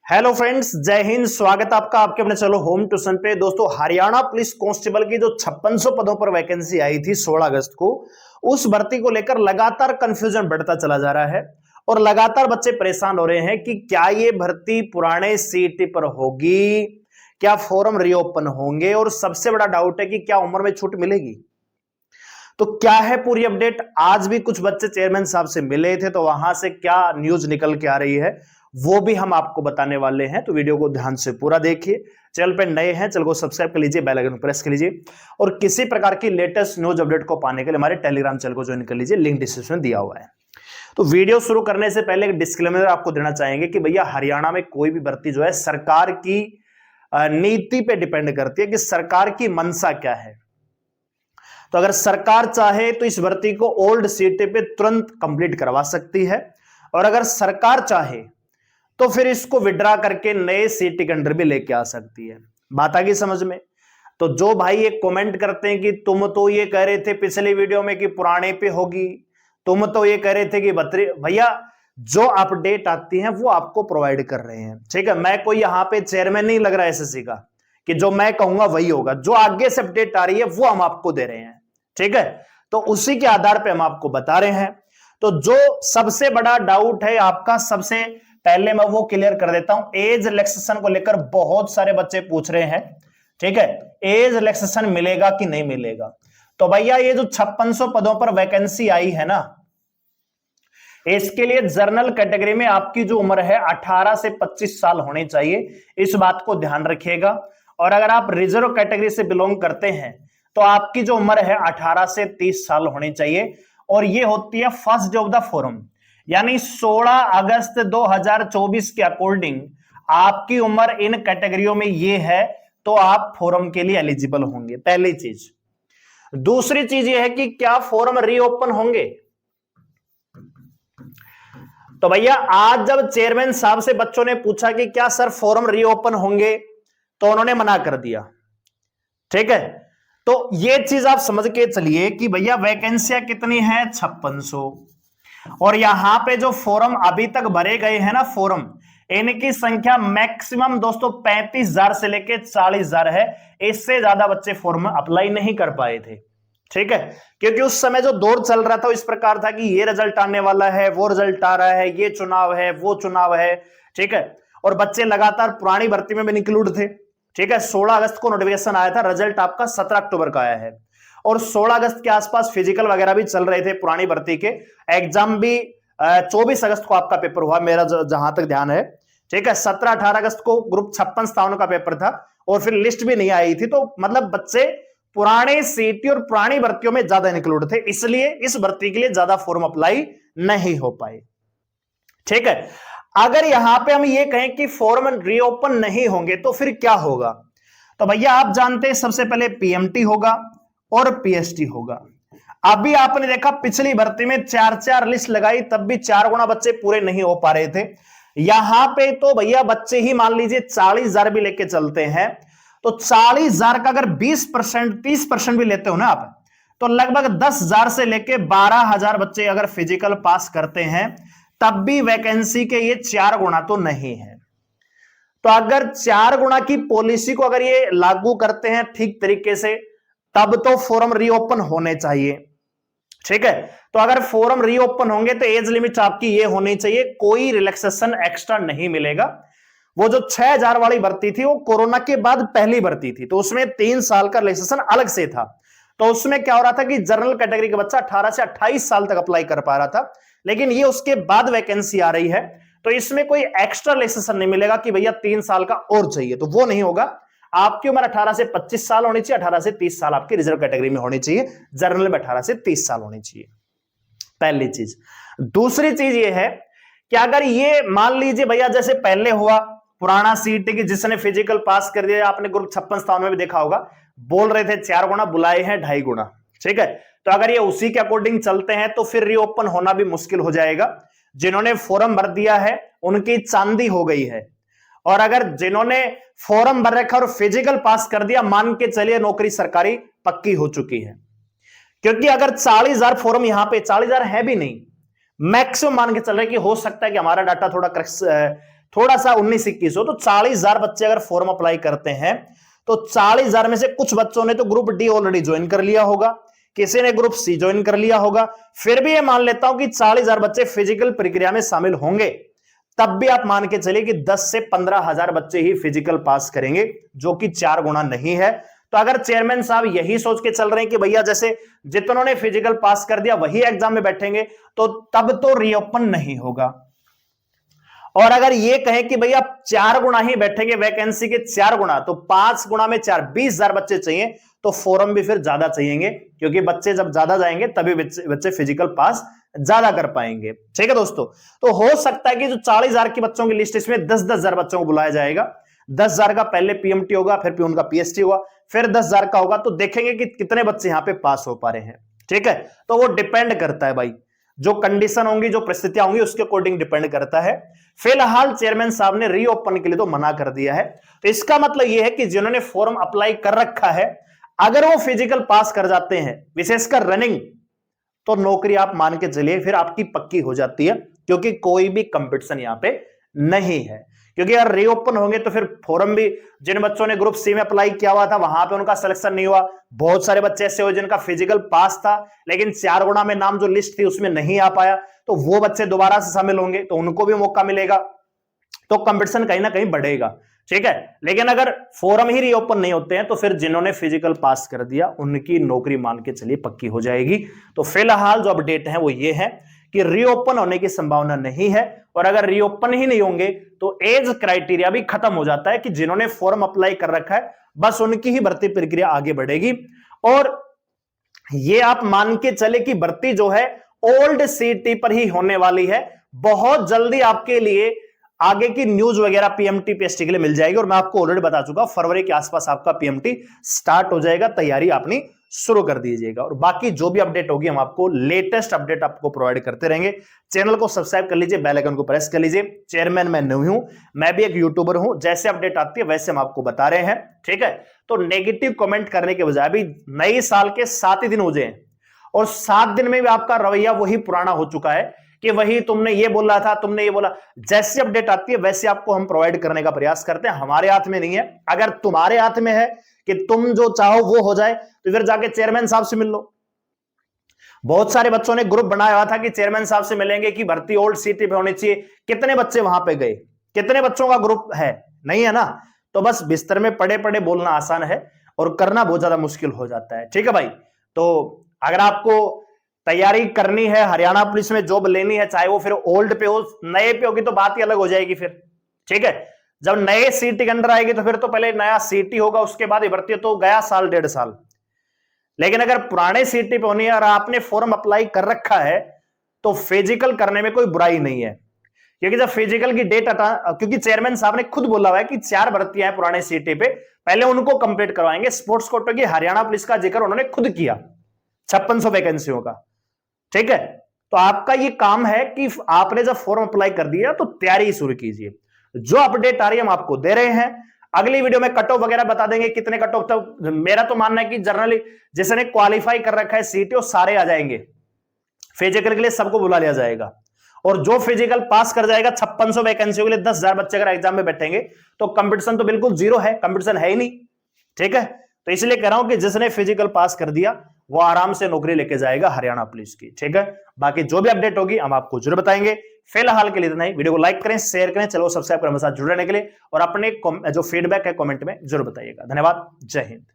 Hello friends, जय हिंद। स्वागत है आपका आपके अपने चलो होम ट्यूशन पे। दोस्तों, हरियाणा पुलिस कांस्टेबल की जो 5600 पदों पर वैकेंसी आई थी 16 अगस्त को, उस भर्ती को लेकर लगातार कंफ्यूजन बढ़ता चला जा रहा है और लगातार बच्चे परेशान हो रहे हैं कि क्या ये भर्ती पुराने सीईटी पर होगी, क्या फॉर्म रीओपन होंगे, और सबसे बड़ा डाउट है कि क्या उम्र में छूट मिलेगी। तो क्या है पूरी अपडेट। आज भी कुछ बच्चे चेयरमैन साहब से मिले थे, तो वहां से क्या न्यूज निकल के आ रही है वो भी हम आपको बताने वाले हैं। तो वीडियो को ध्यान से पूरा देखिए। चैनल पे नए हैं, चैनल को सब्सक्राइब कर लीजिए, बेल आइकन प्रेस कर लीजिए और किसी प्रकार की लेटेस्ट न्यूज अपडेट को पाने के लिए हमारे टेलीग्राम चैनल को ज्वाइन कर लीजिए, लिंक डिस्क्रिप्शन में दिया हुआ है। तो वीडियो शुरू करने से पहले एक डिस्क्लेमर आपको देना चाहेंगे कि भैया हरियाणा में कोई भी भर्ती जो है सरकार की नीति पे डिपेंड करती है कि सरकार की मंशा क्या है। तो अगर सरकार चाहे तो इस भर्ती को ओल्ड सीईटी पे तुरंत कंप्लीट करवा सकती है, और अगर सरकार चाहे तो फिर इसको विड्रा करके नए सीईटी के अंडर भी लेके आ सकती है। बात आ गई समझ में। तो जो भाई ये कमेंट करते हैं कि तुम तो ये कह रहे थे पिछले वीडियो में कि पुराने पे होगी, तुम तो ये कह रहे थे कि भैया जो अपडेट आती है वो आपको प्रोवाइड कर रहे हैं, ठीक है। मैं कोई यहां पे चेयरमैन नहीं लग रहा है एसएससी का कि जो मैं कहूंगा वही होगा। जो आगे से अपडेट आ रही है वो हम आपको दे रहे हैं, ठीक है। तो उसी के आधार पे हम आपको बता रहे हैं। तो जो सबसे बड़ा डाउट है आपका, सबसे पहले मैं वो क्लियर कर देता हूं। एज रिलैक्सेशन को लेकर बहुत सारे बच्चे पूछ रहे हैं, ठीक है। एज रिलैक्सेशन मिलेगा कि नहीं मिलेगा। तो भैया ये जो 5600 पदों पर वैकेंसी आई है ना, इसके लिए जनरल कैटेगरी में आपकी जो उम्र है 18 से 25 साल होनी चाहिए, इस बात को ध्यान रखिएगा। और अगर आप रिजर्व कैटेगरी से बिलोंग करते हैं तो आपकी जो उम्र है 18 से 30 साल होनी चाहिए, और ये होती है first day of the forum, यानी 16 अगस्त 2024 के अकॉर्डिंग आपकी उम्र इन कैटेगरियों में ये है, तो आप फॉरम के लिए एलिजिबल होंगे। पहली चीज। दूसरी चीज ये है कि क्या फॉरम रीओपन होंगे। तो भैया आज जब चेयरमैन साहब से बच्चों ने पूछा कि क्या सर फॉरम रीओपन होंगे, तो उन्होंने मना कर दिया, ठीक है। तो ये चीज आप समझ के चलिए कि भैया वैकेंसियां कितनी है 5600, और यहां पे जो फॉर्म अभी तक भरे गए हैं ना फॉर्म, इनकी संख्या मैक्सिमम दोस्तों 35,000 से लेके 40,000 है। इससे ज्यादा बच्चे फॉर्म अप्लाई नहीं कर पाए थे, ठीक है। क्योंकि उस समय जो दौर चल रहा था इस प्रकार था कि ये रिजल्ट आने वाला है, वो रिजल्ट आ रहा है, ये चुनाव है, वो चुनाव है, ठीक है। और बच्चे लगातार पुरानी भर्ती में भी इंक्लूड थे, ठीक है। 16 अगस्त को नोटिफिकेशन आया था, रिजल्ट आपका 17 अक्टूबर का आया है, और 16 अगस्त के आसपास फिजिकल वगैरह भी चल रहे थे पुरानी भर्ती के। एग्जाम भी 24 अगस्त को आपका पेपर हुआ, मेरा जहां तक ध्यान है, ठीक है। 17-18 अगस्त को ग्रुप 56-57 का पेपर था, और फिर लिस्ट भी नहीं आई थी। तो मतलब बच्चे पुराने सीटी और पुरानी भर्तियों में ज्यादा इंक्लूड थे, इसलिए इस भर्ती के लिए ज्यादा फॉर्म अप्लाई नहीं हो पाए, ठीक है। अगर यहां पे हम ये कहें कि फॉर्म रीओपन नहीं होंगे तो फिर क्या होगा। तो भैया आप जानते हैं सबसे पहले पीएमटी होगा और पीएसटी होगा। अभी आपने देखा पिछली भर्ती में 4-4 लिस्ट लगाई, तब भी 4 गुना बच्चे पूरे नहीं हो पा रहे थे। यहां पे तो भैया बच्चे ही मान लीजिए 40,000 भी लेके चलते हैं, तो 40,000 का अगर 20% 30% भी लेते हो ना आप, तो लगभग 10,000 से लेके 12,000 बच्चे अगर फिजिकल पास करते हैं, तब भी वैकेंसी के ये 4 गुना तो नहीं है। तो अगर 4 गुना की पॉलिसी को अगर ये लागू करते हैं ठीक तरीके से, तब तो फॉर्म रीओपन होने चाहिए, ठीक है। तो अगर फॉर्म रीओपन होंगे तो एज लिमिट आपकी ये होनी चाहिए, कोई रिलैक्सेशन एक्स्ट्रा नहीं मिलेगा। वो जो 6,000 वाली भर्ती थी वो कोरोना के बाद पहली भर्ती थी, तो उसमें 3 साल का रिलैक्सेशन अलग से था। तो उसमें क्या हो रहा था कि जनरल कैटेगरी का बच्चा 18 से 28 साल तक अप्लाई कर पा रहा था, लेकिन ये उसके बाद वैकेंसी आ रही है, तो इसमें कोई एक्स्ट्रा रिलैक्सेशन नहीं मिलेगा कि भैया 3 साल का और चाहिए, तो वो नहीं होगा। आपकी उम्र 18 से 25 साल होनी चाहिए, 18 से 30 साल आपकी रिजर्व कैटेगरी में होनी चाहिए, जनरल में 18 से 30 साल होनी चाहिए, पहली चीज। दूसरी चीज ये है कि अगर ये मान लीजिए भैया जैसे पहले हुआ पुराना सीट की जिसने फिजिकल पास कर दिया, आपने ग्रुप 56-57 में भी देखा होगा, बोल रहे थे 4 गुना, बुलाए हैं 2.5 गुना, ठीक है। तो अगर ये उसी के अकॉर्डिंग चलते हैं तो फिर रीओपन होना भी मुश्किल हो जाएगा। जिन्होंने फॉर्म भर दिया है उनकी चांदी हो गई है, और अगर जिन्होंने फॉर्म भर रखा और फिजिकल पास कर दिया, मान के चलिए नौकरी सरकारी पक्की हो चुकी है। क्योंकि अगर 40,000 फॉर्म यहां पे 40,000 है भी नहीं, मैक्सिमम मान के चल रहे कि हो सकता है कि हमारा डाटा थोड़ा थोड़ा सा 19-21 हो, तो 40,000 बच्चे अगर फॉर्म अप्लाई करते हैं तो 40,000 में से कुछ बच्चों ने तो ग्रुप डी ऑलरेडी ज्वाइन कर लिया होगा, किसी ने ग्रुप सी ज्वाइन कर लिया होगा, फिर भी ये मान लेता हूं कि 40,000 बच्चे फिजिकल प्रक्रिया में शामिल होंगे, तब भी आप मान के चलिए कि 10 से 15,000 बच्चे ही फिजिकल पास करेंगे, जो कि 4 गुना नहीं है। तो अगर चेयरमैन साहब यही सोच के चल रहे हैं कि भैया जैसे जितनों ने फिजिकल पास कर दिया वही एग्जाम में बैठेंगे, तो तब तो रीओपन नहीं होगा। और अगर ये कहें कि भैया 4 गुना ही बैठेंगे, वैकेंसी के 4 गुना, तो 5 गुना में 4, 20,000 बच्चे चाहिए, तो फॉर्म भी फिर ज्यादा चाहिए, क्योंकि बच्चे जब ज्यादा जाएंगे तभी बच्चे फिजिकल पास ज्यादा कर पाएंगे। ठीक है दोस्तों, तो हो सकता है कि जो 40,000 की बच्चों की लिस्ट, इसमें 10,000 बच्चों को बुलाया जाएगा। 10,000 का पहले पीएमटी होगा, फिर उनका पीएचटी होगा, फिर 10,000 का होगा, तो देखेंगे कि कितने बच्चे यहां पे पास हो पा रहे हैं। ठीक है, तो वो डिपेंड करता है भाई, जो कंडीशन होंगी, जो परिस्थितियां होंगी, उसके अकॉर्डिंग डिपेंड करता है। फिलहाल चेयरमैन साहब ने रीओपन के लिए तो मना कर दिया है, तो इसका मतलब यह है कि जिन्होंने फॉर्म अप्लाई कर रखा है, अगर वो फिजिकल पास कर जाते हैं, विशेषकर रनिंग, तो नौकरी आप मान के चलिए फिर आपकी पक्की हो जाती है, क्योंकि कोई भी कंपटीशन यहां पे नहीं है। क्योंकि अगर रीओपन होंगे तो फिर फॉर्म भी, जिन बच्चों ने ग्रुप सी में अप्लाई किया हुआ था वहां पे उनका सिलेक्शन नहीं हुआ, बहुत सारे बच्चे ऐसे हुए जिनका फिजिकल पास था लेकिन 4 गुना में नाम जो लिस्ट थी उसमें नहीं आ पाया, तो वो बच्चे दोबारा से शामिल होंगे, तो उनको भी मौका मिलेगा, तो कंपटीशन कहीं ना कहीं बढ़ेगा। ठीक है, लेकिन अगर फॉर्म ही रीओपन नहीं होते हैं तो फिर जिन्होंने फिजिकल पास कर दिया उनकी नौकरी मान के चलिए पक्की हो जाएगी। तो फिलहाल जो अपडेट है वो ये है कि रीओपन होने की संभावना नहीं है, और अगर रीओपन ही नहीं होंगे तो एज क्राइटेरिया भी खत्म हो जाता है कि जिन्होंने फॉर्म अप्लाई कर रखा है बस उनकी ही भर्ती प्रक्रिया आगे बढ़ेगी। और ये आप मान के चले कि भर्ती जो है ओल्ड सीटी पर ही होने वाली है। बहुत जल्दी आपके लिए आगे की न्यूज वगैरह पीएमटी पीएचटी के लिए मिल जाएगी, और मैं आपको ऑलरेडी बता चुका हूं फरवरी के आसपास आपका पीएमटी स्टार्ट हो जाएगा, तैयारी आपने शुरू कर दीजिएगा। और बाकी जो भी अपडेट होगी हम आपको लेटेस्ट अपडेट आपको प्रोवाइड करते रहेंगे। चैनल को सब्सक्राइब कर लीजिए, बेल आइकन को प्रेस कर लीजिए। चेयरमैन मैं नहीं हूं, मैं भी एक यूट्यूबर हूं, जैसे अपडेट आती है वैसे हम आपको बता रहे हैं। ठीक है, तो नेगेटिव कमेंट करने के बजाय अभी नए साल के 7 ही दिन हो जाए और 7 दिन में भी आपका रवैया वही पुराना हो चुका है कि वही तुमने ये बोला था, तुमने ये बोला, जैसी अपडेट आती है वैसे आपको हम प्रोवाइड करने का प्रयास करते हैं। हमारे हाथ में नहीं है, अगर तुम्हारे हाथ में है कि तुम जो चाहो वो हो जाए तो फिर जाके चेयरमैन साहब से मिल लो। बहुत सारे बच्चों ने ग्रुप बनाया हुआ था कि चेयरमैन साहब से मिलेंगे, कि भर्ती ओल्ड सीटी पे होनी चाहिए। कितने बच्चे वहां पे गए? कितने बच्चों का ग्रुप है? नहीं है ना। तो बस बिस्तर में पड़े पड़े बोलना आसान है और करना बहुत ज्यादा मुश्किल हो जाता है। ठीक है भाई, तो अगर आपको तैयारी करनी है, हरियाणा पुलिस में जॉब लेनी है, चाहे वो फिर ओल्ड पे हो, नए पे होगी तो बात ही अलग हो जाएगी फिर। ठीक है, जब नए सीटी के अंडर आएगी तो फिर तो पहले नया सीटी होगा, उसके बाद ही भर्ती, तो गया साल 1.5 साल। लेकिन अगर पुराने सीटी पे होनी है और आपने फॉर्म अप्लाई कर रखा है तो फिजिकल करने में कोई बुराई नहीं है। क्योंकि जब फिजिकल की डेट क्योंकि चेयरमैन साहब ने खुद बोला हुआ है कि 4 भर्तियां हैं पुराने सीटी पे, पहले उनको कंप्लीट करवाएंगे। स्पोर्ट्स कोटे की हरियाणा पुलिस का जिक्र उन्होंने खुद किया, 5600 वैकेंसियों का। ठीक है, तो आपका ये काम है कि आपने जब फॉर्म अप्लाई कर दिया तो तैयारी शुरू कीजिए। जो अपडेट आ रही है हम आपको दे रहे हैं। अगली वीडियो में कट ऑफ वगैरह बता देंगे कितने कट ऑफ। तो मेरा तो मानना है कि जनरली जिसने क्वालिफाई कर रखा है सीटी वो सारे आ जाएंगे, फिजिकल के लिए सबको बुला लिया जाएगा। और जो फिजिकल पास कर जाएगा 5600 वैकेंसियों के लिए 10,000 बच्चे अगर एग्जाम में बैठेंगे तो कंपटीशन तो बिल्कुल जीरो है, कंपटीशन है ही नहीं। ठीक है, तो इसलिए कह रहा हूं कि जिसने फिजिकल पास कर दिया वो आराम से नौकरी लेके जाएगा हरियाणा पुलिस की। ठीक है, बाकी जो भी अपडेट होगी हम आपको जरूर बताएंगे। फिलहाल के लिए इतना ही। वीडियो को लाइक करें, शेयर करें, चलो सब्सक्राइब करें मेरे साथ जुड़ने के लिए, और अपने जो फीडबैक है कमेंट में जरूर बताइएगा। धन्यवाद, जय हिंद।